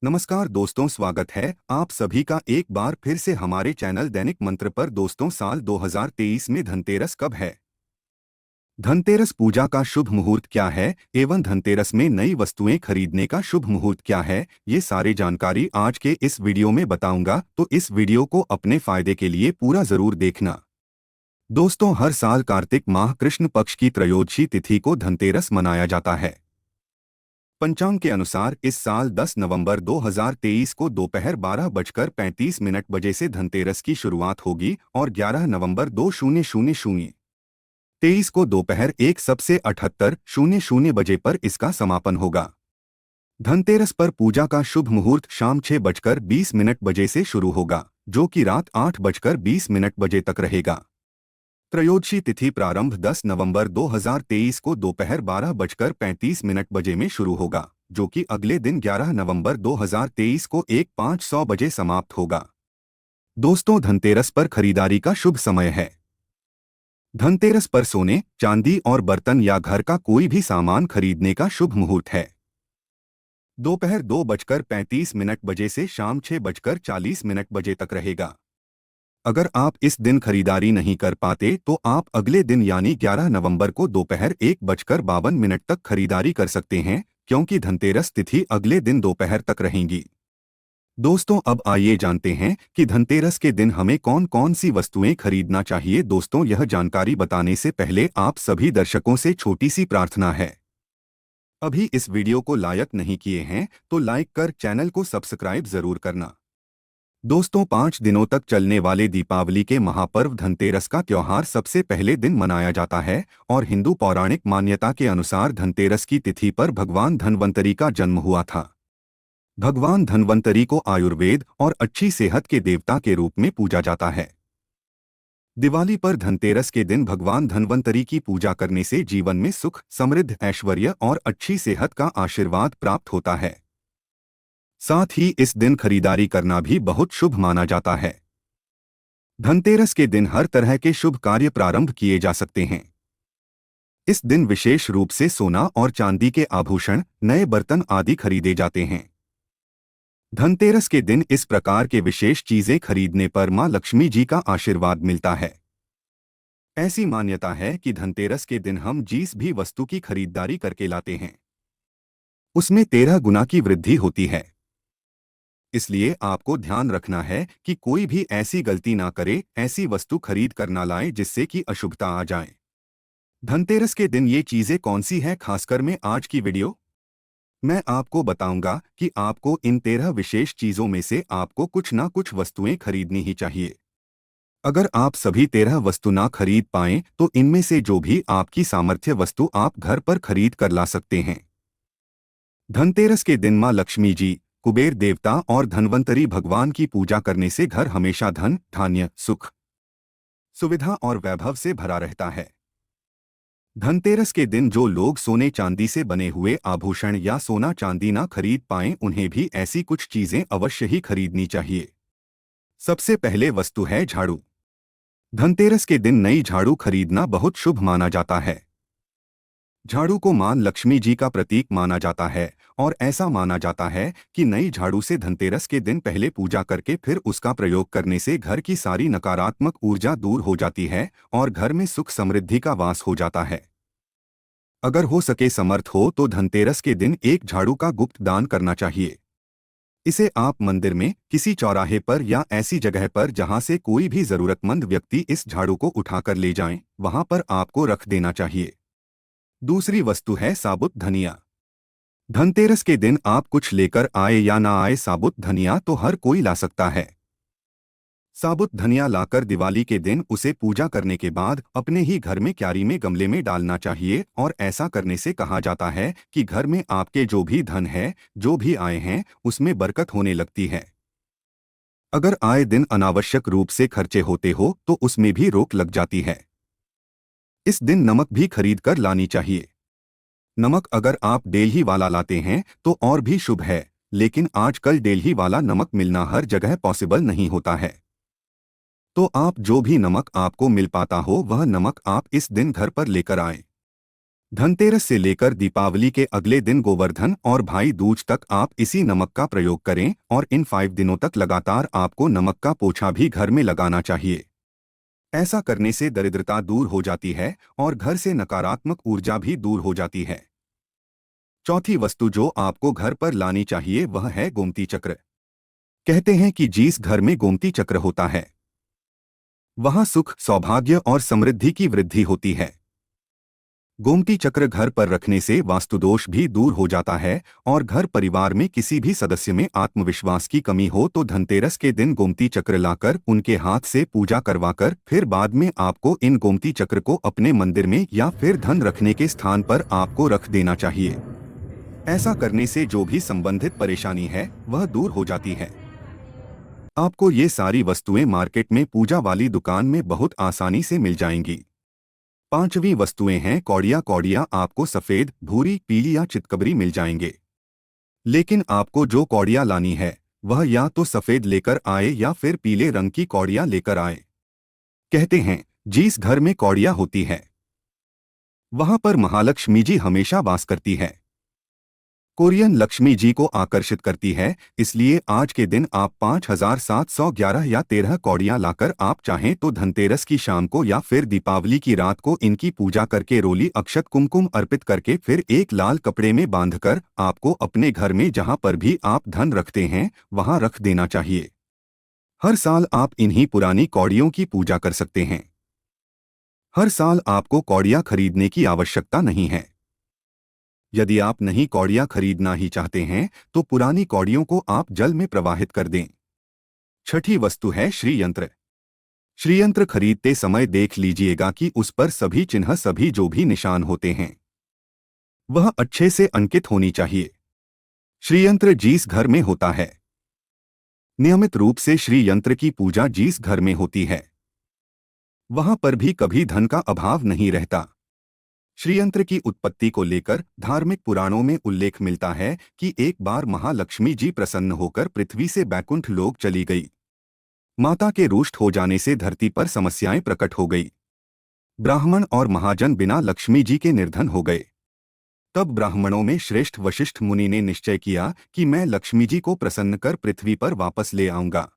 नमस्कार दोस्तों, स्वागत है आप सभी का एक बार फिर से हमारे चैनल दैनिक मंत्र पर। दोस्तों, साल 2023 में धनतेरस कब है? धनतेरस पूजा का शुभ मुहूर्त क्या है एवं धनतेरस में नई वस्तुएं खरीदने का शुभ मुहूर्त क्या है, ये सारी जानकारी आज के इस वीडियो में बताऊंगा, तो इस वीडियो को अपने फायदे के लिए पूरा जरूर देखना। दोस्तों, हर साल कार्तिक माह कृष्ण पक्ष की त्रयोदशी तिथि को धनतेरस मनाया जाता है। पंचांग के अनुसार इस साल 10 नवंबर 2023 को दोपहर 12:35 बजे से धनतेरस की शुरुआत होगी और 11 नवंबर 2023 को दोपहर 1:78 बजे पर इसका समापन होगा। धनतेरस पर पूजा का शुभ मुहूर्त शाम 6:20 बजे से शुरू होगा, जो कि रात 8:20 बजे तक रहेगा। त्रयोदशी तिथि प्रारंभ 10 नवंबर 2023 को दोपहर 12:35 बजे में शुरू होगा, जो कि अगले दिन 11 नवंबर 2023 को 1:05 बजे समाप्त होगा। दोस्तों, धनतेरस पर खरीदारी का शुभ समय है। धनतेरस पर सोने, चांदी और बर्तन या घर का कोई भी सामान खरीदने का शुभ मुहूर्त है। दोपहर 2:35 बजे से शाम 6:40 बजे तक रहेगा। अगर आप इस दिन खरीदारी नहीं कर पाते तो आप अगले दिन यानी 11 नवंबर को दोपहर 1:52 तक खरीदारी कर सकते हैं, क्योंकि धनतेरस तिथि अगले दिन दोपहर तक रहेंगी। दोस्तों, अब आइए जानते हैं कि धनतेरस के दिन हमें कौन कौन सी वस्तुएं खरीदना चाहिए। दोस्तों, यह जानकारी बताने से पहले आप सभी दर्शकों से छोटी सी प्रार्थना है। अभी इस वीडियो को लाइक नहीं किए हैं तो लाइक कर चैनल को सब्सक्राइब जरूर करना। दोस्तों, 5 दिनों तक चलने वाले दीपावली के महापर्व धनतेरस का त्योहार सबसे पहले दिन मनाया जाता है और हिंदू पौराणिक मान्यता के अनुसार धनतेरस की तिथि पर भगवान धन्वंतरी का जन्म हुआ था। भगवान धन्वंतरी को आयुर्वेद और अच्छी सेहत के देवता के रूप में पूजा जाता है। दिवाली पर धनतेरस के दिन भगवान धन्वंतरी की पूजा करने से जीवन में सुख, समृद्धि, ऐश्वर्य और अच्छी सेहत का आशीर्वाद प्राप्त होता है। साथ ही इस दिन खरीदारी करना भी बहुत शुभ माना जाता है। धनतेरस के दिन हर तरह के शुभ कार्य प्रारंभ किए जा सकते हैं। इस दिन विशेष रूप से सोना और चांदी के आभूषण, नए बर्तन आदि खरीदे जाते हैं। धनतेरस के दिन इस प्रकार के विशेष चीजें खरीदने पर मां लक्ष्मी जी का आशीर्वाद मिलता है। ऐसी मान्यता है कि धनतेरस के दिन हम जिस भी वस्तु की खरीदारी करके लाते हैं, उसमें 13 गुना की वृद्धि होती है। इसलिए आपको ध्यान रखना है कि कोई भी ऐसी गलती ना करे, ऐसी वस्तु खरीद कर ना लाए जिससे कि अशुभता आ जाए। धनतेरस के दिन ये चीजें कौन सी हैं, खासकर में आज की वीडियो मैं आपको बताऊंगा कि आपको इन 13 विशेष चीजों में से आपको कुछ ना कुछ वस्तुएं खरीदनी ही चाहिए। अगर आप सभी 13 वस्तु ना खरीद पाएं तो इनमें से जो भी आपकी सामर्थ्य वस्तु आप घर पर खरीद कर ला सकते हैं। धनतेरस के दिन मां लक्ष्मी जी, कुबेर देवता और धन्वंतरी भगवान की पूजा करने से घर हमेशा धन, धान्य, सुख, सुविधा और वैभव से भरा रहता है। धनतेरस के दिन जो लोग सोने चांदी से बने हुए आभूषण या सोना चांदी ना खरीद पाएं, उन्हें भी ऐसी कुछ चीजें अवश्य ही खरीदनी चाहिए। सबसे पहले वस्तु है झाड़ू। धनतेरस के दिन नई झाड़ू खरीदना बहुत शुभ माना जाता है। झाड़ू को मां लक्ष्मी जी का प्रतीक माना जाता है और ऐसा माना जाता है कि नई झाड़ू से धनतेरस के दिन पहले पूजा करके फिर उसका प्रयोग करने से घर की सारी नकारात्मक ऊर्जा दूर हो जाती है और घर में सुख समृद्धि का वास हो जाता है। अगर हो सके समर्थ हो तो धनतेरस के दिन एक झाड़ू का गुप्त दान करना चाहिए। इसे आप मंदिर में, किसी चौराहे पर या ऐसी जगह पर जहां से कोई भी जरूरतमंद व्यक्ति इस झाड़ू को उठाकर ले जाएं, वहां पर आपको रख देना चाहिए। दूसरी वस्तु है साबुत धनिया। धनतेरस के दिन आप कुछ लेकर आए या ना आए, साबुत धनिया तो हर कोई ला सकता है। साबुत धनिया लाकर दिवाली के दिन उसे पूजा करने के बाद अपने ही घर में क्यारी में गमले में डालना चाहिए और ऐसा करने से कहा जाता है कि घर में आपके जो भी धन है, जो भी आए हैं, उसमें बरकत होने लगती है। अगर आए दिन अनावश्यक रूप से खर्चे होते हो तो उसमें भी रोक लग जाती है। इस दिन नमक भी खरीद कर लानी चाहिए। नमक अगर आप डेल्ही वाला लाते हैं तो और भी शुभ है, लेकिन आजकल डेल्ही वाला नमक मिलना हर जगह पॉसिबल नहीं होता है। तो आप जो भी नमक आपको मिल पाता हो वह नमक आप इस दिन घर पर लेकर आएं। धनतेरस से लेकर दीपावली के अगले दिन गोवर्धन और भाई दूज तक आप इसी नमक का प्रयोग करें और इन 5 दिनों तक लगातार आपको नमक का पोछा भी घर में लगाना चाहिए। ऐसा करने से दरिद्रता दूर हो जाती है और घर से नकारात्मक ऊर्जा भी दूर हो जाती है। चौथी वस्तु जो आपको घर पर लानी चाहिए वह है गोमती चक्र। कहते हैं कि जिस घर में गोमती चक्र होता है वहां सुख, सौभाग्य और समृद्धि की वृद्धि होती है। गोमती चक्र घर पर रखने से वास्तुदोष भी दूर हो जाता है और घर परिवार में किसी भी सदस्य में आत्मविश्वास की कमी हो तो धनतेरस के दिन गोमती चक्र लाकर उनके हाथ से पूजा करवाकर फिर बाद में आपको इन गोमती चक्र को अपने मंदिर में या फिर धन रखने के स्थान पर आपको रख देना चाहिए। ऐसा करने से जो भी संबंधित परेशानी है वह दूर हो जाती है। आपको ये सारी वस्तुएं मार्केट में पूजा वाली दुकान में बहुत आसानी से मिल जाएंगी। पांचवी वस्तुएं हैं कौड़िया। कौड़िया आपको सफेद, भूरी, पीली या चितकबरी मिल जाएंगे। लेकिन आपको जो कौड़िया लानी है वह या तो सफेद लेकर आए या फिर पीले रंग की कौड़िया लेकर आए। कहते हैं जिस घर में कौड़िया होती है वहां पर महालक्ष्मी जी हमेशा वास करती है। कोरियन लक्ष्मी जी को आकर्षित करती है, इसलिए आज के दिन आप 5711 या 13 कौड़ियां लाकर आप चाहें तो धनतेरस की शाम को या फिर दीपावली की रात को इनकी पूजा करके रोली, अक्षत, कुमकुम अर्पित करके फिर एक लाल कपड़े में बांधकर आपको अपने घर में जहां पर भी आप धन रखते हैं वहां रख देना चाहिए। हर साल आप इन्हीं पुरानी कौड़ियों की पूजा कर सकते हैं। हर साल आपको कौड़ियां खरीदने की आवश्यकता नहीं है। यदि आप नई कौड़ियां खरीदना ही चाहते हैं तो पुरानी कौड़ियों को आप जल में प्रवाहित कर दें। छठी वस्तु है श्री यंत्र। श्री यंत्र खरीदते समय देख लीजिएगा कि उस पर सभी चिन्ह, सभी जो भी निशान होते हैं वह अच्छे से अंकित होनी चाहिए। श्री यंत्र जिस घर में होता है नियमित रूप से श्री यंत्र की पूजा जिस घर में होती है वहां पर भी कभी धन का अभाव नहीं रहता। श्रीयंत्र की उत्पत्ति को लेकर धार्मिक पुराणों में उल्लेख मिलता है कि एक बार महालक्ष्मी जी प्रसन्न होकर पृथ्वी से बैकुंठ लोक चली गई। माता के रुष्ट हो जाने से धरती पर समस्याएं प्रकट हो गई। ब्राह्मण और महाजन बिना लक्ष्मी जी के निर्धन हो गए। तब ब्राह्मणों में श्रेष्ठ वशिष्ठ मुनि ने निश्चय किया कि मैं लक्ष्मी जी को प्रसन्न कर पृथ्वी पर वापस ले आऊंगा।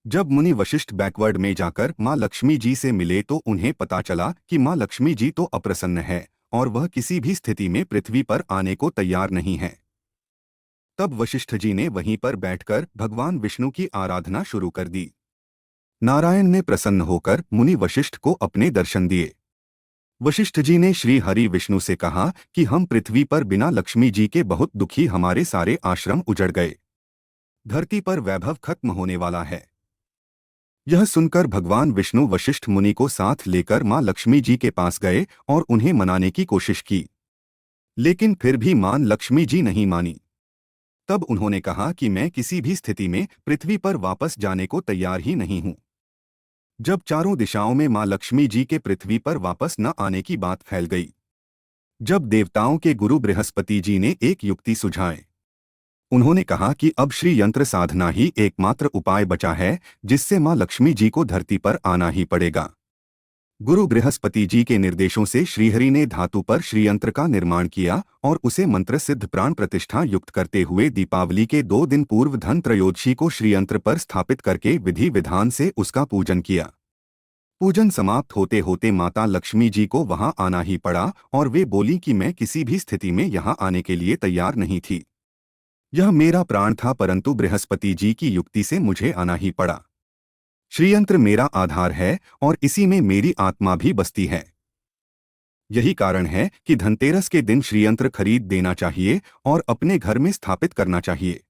जब मुनि वशिष्ठ बैकवर्ड में जाकर मां लक्ष्मी जी से मिले तो उन्हें पता चला कि मां लक्ष्मी जी तो अप्रसन्न है और वह किसी भी स्थिति में पृथ्वी पर आने को तैयार नहीं है। तब वशिष्ठ जी ने वहीं पर बैठकर भगवान विष्णु की आराधना शुरू कर दी। नारायण ने प्रसन्न होकर मुनि वशिष्ठ को अपने दर्शन दिए। वशिष्ठ जी ने श्री हरि विष्णु से कहा कि हम पृथ्वी पर बिना लक्ष्मी जी के बहुत दुखी, हमारे सारे आश्रम उजड़ गए, धरती पर वैभव खत्म होने वाला है। यह सुनकर भगवान विष्णु वशिष्ठ मुनि को साथ लेकर मां लक्ष्मी जी के पास गए और उन्हें मनाने की कोशिश की, लेकिन फिर भी मां लक्ष्मी जी नहीं मानी। तब उन्होंने कहा कि मैं किसी भी स्थिति में पृथ्वी पर वापस जाने को तैयार ही नहीं हूं। जब चारों दिशाओं में मां लक्ष्मी जी के पृथ्वी पर वापस न आने की बात फैल गई, जब देवताओं के गुरु बृहस्पति जी ने एक युक्ति सुझाई, उन्होंने कहा कि अब श्री यंत्र साधना ही एकमात्र उपाय बचा है जिससे मां लक्ष्मी जी को धरती पर आना ही पड़ेगा। गुरु बृहस्पति जी के निर्देशों से श्रीहरि ने धातु पर श्रीयंत्र का निर्माण किया और उसे मंत्र सिद्ध प्राण प्रतिष्ठा युक्त करते हुए दीपावली के 2 दिन पूर्व धन त्रयोदशी को श्रीयंत्र पर स्थापित करके विधि विधान से उसका पूजन किया। पूजन समाप्त होते होते माता लक्ष्मी जी को वहां आना ही पड़ा और वे बोली कि मैं किसी भी स्थिति में यहां आने के लिए तैयार नहीं थी। यह मेरा प्राण था, परंतु बृहस्पति जी की युक्ति से मुझे आना ही पड़ा। श्रीयंत्र मेरा आधार है और इसी में मेरी आत्मा भी बसती है। यही कारण है कि धनतेरस के दिन श्रीयंत्र खरीद देना चाहिए और अपने घर में स्थापित करना चाहिए।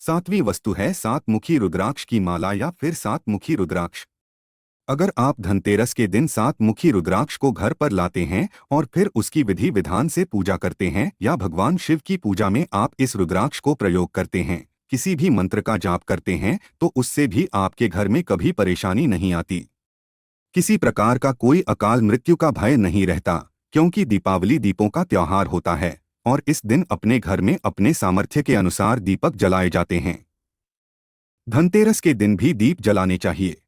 7वीं वस्तु है 7 मुखी रुद्राक्ष की माला या फिर 7 मुखी रुद्राक्ष। अगर आप धनतेरस के दिन 7 मुखी रुद्राक्ष को घर पर लाते हैं और फिर उसकी विधि विधान से पूजा करते हैं या भगवान शिव की पूजा में आप इस रुद्राक्ष को प्रयोग करते हैं, किसी भी मंत्र का जाप करते हैं, तो उससे भी आपके घर में कभी परेशानी नहीं आती। किसी प्रकार का कोई अकाल मृत्यु का भय नहीं रहता, क्योंकि दीपावली दीपों का त्योहार होता है और इस दिन अपने घर में अपने सामर्थ्य के अनुसार दीपक जलाए जाते हैं। धनतेरस के दिन भी दीप जलाने चाहिए।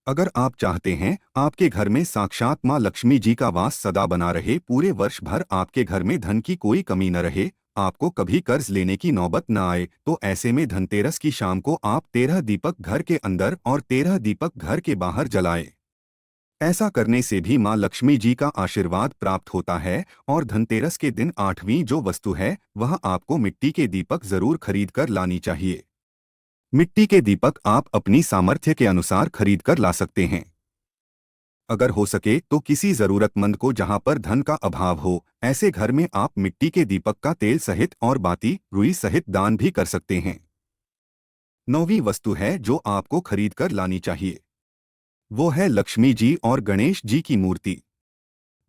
अगर आप चाहते हैं आपके घर में साक्षात मां लक्ष्मी जी का वास सदा बना रहे, पूरे वर्ष भर आपके घर में धन की कोई कमी न रहे, आपको कभी कर्ज लेने की नौबत न आए, तो ऐसे में धनतेरस की शाम को आप 13 दीपक घर के अंदर और 13 दीपक घर के बाहर जलाएं। ऐसा करने से भी मां लक्ष्मी जी का आशीर्वाद प्राप्त होता है। और धनतेरस के दिन 8वीं जो वस्तु है वह आपको मिट्टी के दीपक जरूर खरीद कर लानी चाहिए। मिट्टी के दीपक आप अपनी सामर्थ्य के अनुसार खरीद कर ला सकते हैं। अगर हो सके तो किसी जरूरतमंद को जहां पर धन का अभाव हो, ऐसे घर में आप मिट्टी के दीपक का तेल सहित और बाती रुई सहित दान भी कर सकते हैं। 9वीं वस्तु है जो आपको खरीद कर लानी चाहिए, वो है लक्ष्मी जी और गणेश जी की मूर्ति।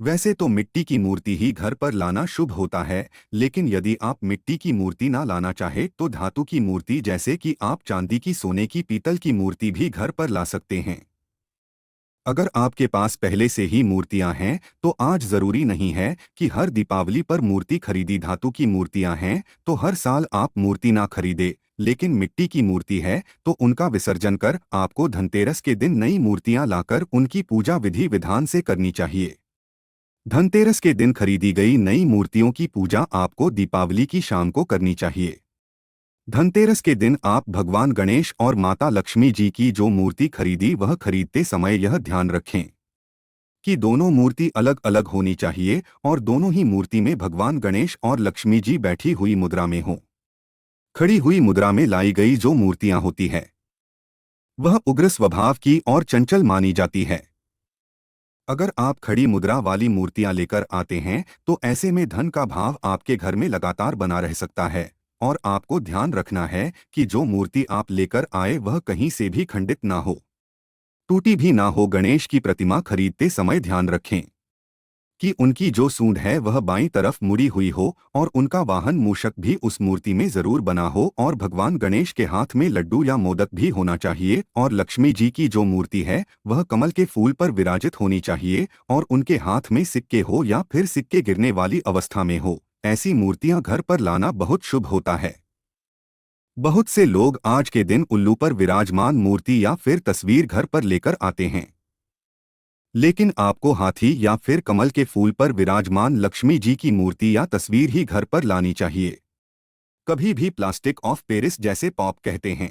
वैसे तो मिट्टी की मूर्ति ही घर पर लाना शुभ होता है, लेकिन यदि आप मिट्टी की मूर्ति ना लाना चाहे तो धातु की मूर्ति जैसे कि आप चांदी की, सोने की, पीतल की मूर्ति भी घर पर ला सकते हैं। अगर आपके पास पहले से ही मूर्तियां हैं तो आज जरूरी नहीं है कि हर दीपावली पर मूर्ति खरीदी। धातु की मूर्तियां हैं तो हर साल आप मूर्ति ना खरीदे, लेकिन मिट्टी की मूर्ति है तो उनका विसर्जन कर आपको धनतेरस के दिन नई मूर्तियां लाकर उनकी पूजा विधि विधान से करनी चाहिए। धनतेरस के दिन खरीदी गई नई मूर्तियों की पूजा आपको दीपावली की शाम को करनी चाहिए। धनतेरस के दिन आप भगवान गणेश और माता लक्ष्मी जी की जो मूर्ति खरीदी वह खरीदते समय यह ध्यान रखें कि दोनों मूर्ति अलग अलग होनी चाहिए और दोनों ही मूर्ति में भगवान गणेश और लक्ष्मी जी बैठी हुई मुद्रा में हों। खड़ी हुई मुद्रा में लाई गई जो मूर्तियां होती है वह उग्र स्वभाव की और चंचल मानी जाती है। अगर आप खड़ी मुद्रा वाली मूर्तियां लेकर आते हैं तो ऐसे में धन का भाव आपके घर में लगातार बना रह सकता है। और आपको ध्यान रखना है कि जो मूर्ति आप लेकर आए वह कहीं से भी खंडित ना हो, टूटी भी ना हो। गणेश की प्रतिमा खरीदते समय ध्यान रखें कि उनकी जो सूंड है वह बाईं तरफ मुड़ी हुई हो और उनका वाहन मूषक भी उस मूर्ति में जरूर बना हो और भगवान गणेश के हाथ में लड्डू या मोदक भी होना चाहिए। और लक्ष्मी जी की जो मूर्ति है वह कमल के फूल पर विराजित होनी चाहिए और उनके हाथ में सिक्के हो या फिर सिक्के गिरने वाली अवस्था में हो। ऐसी मूर्तियां घर पर लाना बहुत शुभ होता है। बहुत से लोग आज के दिन उल्लू पर विराजमान मूर्ति या फिर तस्वीर घर पर लेकर आते हैं, लेकिन आपको हाथी या फिर कमल के फूल पर विराजमान लक्ष्मी जी की मूर्ति या तस्वीर ही घर पर लानी चाहिए। कभी भी प्लास्टिक ऑफ पेरिस जैसे पॉप कहते हैं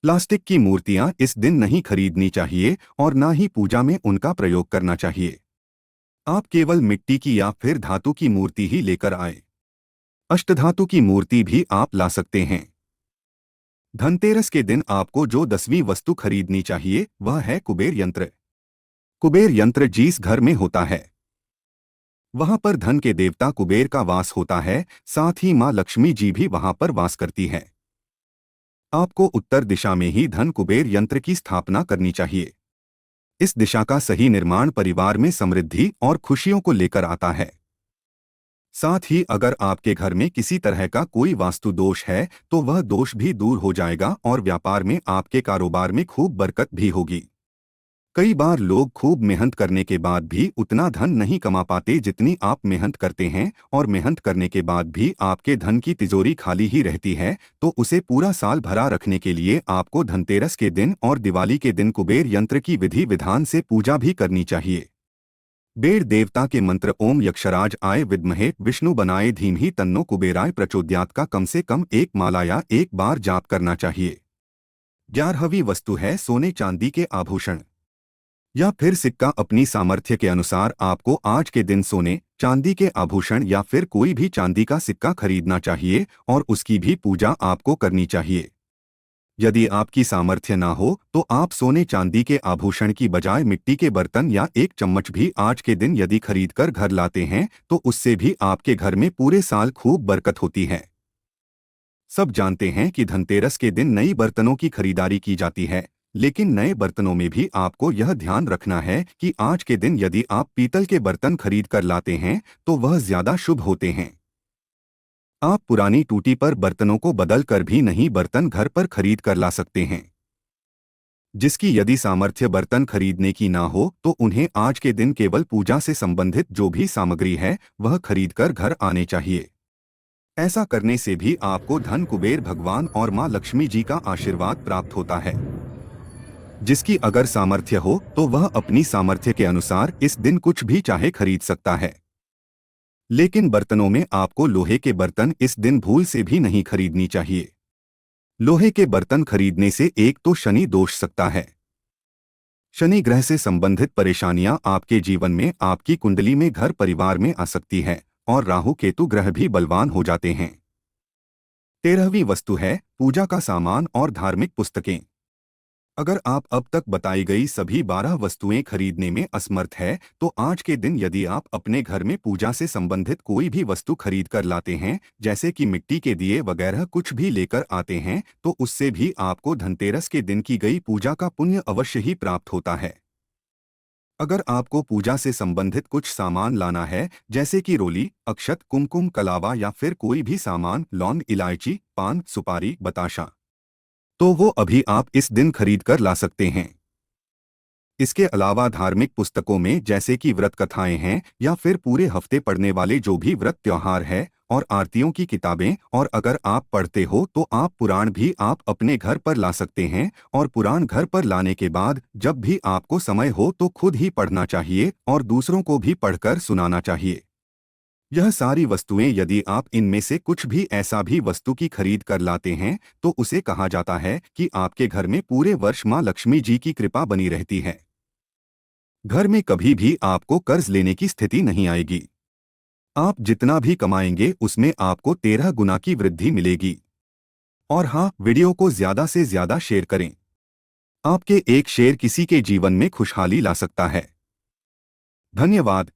प्लास्टिक की मूर्तियां इस दिन नहीं खरीदनी चाहिए और ना ही पूजा में उनका प्रयोग करना चाहिए। आप केवल मिट्टी की या फिर धातु की मूर्ति ही लेकर आए। अष्टधातु की मूर्ति भी आप ला सकते हैं। धनतेरस के दिन आपको जो 10वीं वस्तु खरीदनी चाहिए वह है कुबेर यंत्र। कुबेर यंत्र जिस घर में होता है वहां पर धन के देवता कुबेर का वास होता है, साथ ही मां लक्ष्मी जी भी वहां पर वास करती है। आपको उत्तर दिशा में ही धन कुबेर यंत्र की स्थापना करनी चाहिए। इस दिशा का सही निर्माण परिवार में समृद्धि और खुशियों को लेकर आता है। साथ ही अगर आपके घर में किसी तरह का कोई वास्तु दोष है तो वह दोष भी दूर हो जाएगा और व्यापार में, आपके कारोबार में खूब बरकत भी होगी। कई बार लोग खूब मेहनत करने के बाद भी उतना धन नहीं कमा पाते जितनी आप मेहनत करते हैं, और मेहनत करने के बाद भी आपके धन की तिजोरी खाली ही रहती है। तो उसे पूरा साल भरा रखने के लिए आपको धनतेरस के दिन और दिवाली के दिन कुबेर यंत्र की विधि विधान से पूजा भी करनी चाहिए। बेड़ देवता के मंत्र ओम यक्षराज आय विद्महे विष्णु बनाए धीमहि तन्नो कुबेराय प्रचोदयात् का कम से कम एक माला या एक बार जाप करना चाहिए। 11वीं वस्तु है सोने चांदी के आभूषण या फिर सिक्का। अपनी सामर्थ्य के अनुसार आपको आज के दिन सोने चांदी के आभूषण या फिर कोई भी चांदी का सिक्का खरीदना चाहिए और उसकी भी पूजा आपको करनी चाहिए। यदि आपकी सामर्थ्य ना हो तो आप सोने चांदी के आभूषण की बजाय मिट्टी के बर्तन या एक चम्मच भी आज के दिन यदि खरीद कर घर लाते हैं तो उससे भी आपके घर में पूरे साल खूब बरकत होती है। सब जानते हैं कि धनतेरस के दिन नई बर्तनों की खरीदारी की जाती है, लेकिन नए बर्तनों में भी आपको यह ध्यान रखना है कि आज के दिन यदि आप पीतल के बर्तन खरीद कर लाते हैं तो वह ज्यादा शुभ होते हैं। आप पुरानी टूटी पर बर्तनों को बदल कर भी नई बर्तन घर पर खरीद कर ला सकते हैं। जिसकी यदि सामर्थ्य बर्तन खरीदने की ना हो तो उन्हें आज के दिन केवल पूजा से संबंधित जो भी सामग्री है वह खरीद कर घर आने चाहिए। ऐसा करने से भी आपको धन कुबेर भगवान और मां लक्ष्मी जी का आशीर्वाद प्राप्त होता है। जिसकी अगर सामर्थ्य हो तो वह अपनी सामर्थ्य के अनुसार इस दिन कुछ भी चाहे खरीद सकता है। लेकिन बर्तनों में आपको लोहे के बर्तन इस दिन भूल से भी नहीं खरीदनी चाहिए। लोहे के बर्तन खरीदने से एक तो शनि दोष सकता है। शनि ग्रह से संबंधित परेशानियां आपके जीवन में आपकी कुंडली में घर परिवार में आ सकती है और राहु केतु ग्रह भी बलवान हो जाते हैं। 13वीं वस्तु है पूजा का सामान और धार्मिक पुस्तकें। अगर आप अब तक बताई गई सभी 12 वस्तुएं खरीदने में असमर्थ है तो आज के दिन यदि आप अपने घर में पूजा से संबंधित कोई भी वस्तु खरीद कर लाते हैं, जैसे कि मिट्टी के दिए वगैरह कुछ भी लेकर आते हैं, तो उससे भी आपको धनतेरस के दिन की गई पूजा का पुण्य अवश्य ही प्राप्त होता है। अगर आपको पूजा से संबंधित कुछ सामान लाना है, जैसे कि रोली, अक्षत, कुमकुम, कलावा या फिर कोई भी सामान, लौंग, इलायची, पान, सुपारी, बताशा, तो वो अभी आप इस दिन खरीद कर ला सकते हैं। इसके अलावा धार्मिक पुस्तकों में जैसे कि व्रत कथाएं हैं या फिर पूरे हफ्ते पढ़ने वाले जो भी व्रत त्योहार है और आरतियों की किताबें, और अगर आप पढ़ते हो तो आप पुराण भी आप अपने घर पर ला सकते हैं। और पुराण घर पर लाने के बाद जब भी आपको समय हो तो खुद ही पढ़ना चाहिए और दूसरों को भी पढ़कर सुनाना चाहिए। यह सारी वस्तुएं यदि आप इनमें से कुछ भी ऐसा भी वस्तु की खरीद कर लाते हैं तो उसे कहा जाता है कि आपके घर में पूरे वर्ष मां लक्ष्मी जी की कृपा बनी रहती है। घर में कभी भी आपको कर्ज लेने की स्थिति नहीं आएगी। आप जितना भी कमाएंगे उसमें आपको 13 गुना की वृद्धि मिलेगी। और हाँ, वीडियो को ज्यादा से ज्यादा शेयर करें। आपके एक शेयर किसी के जीवन में खुशहाली ला सकता है। धन्यवाद।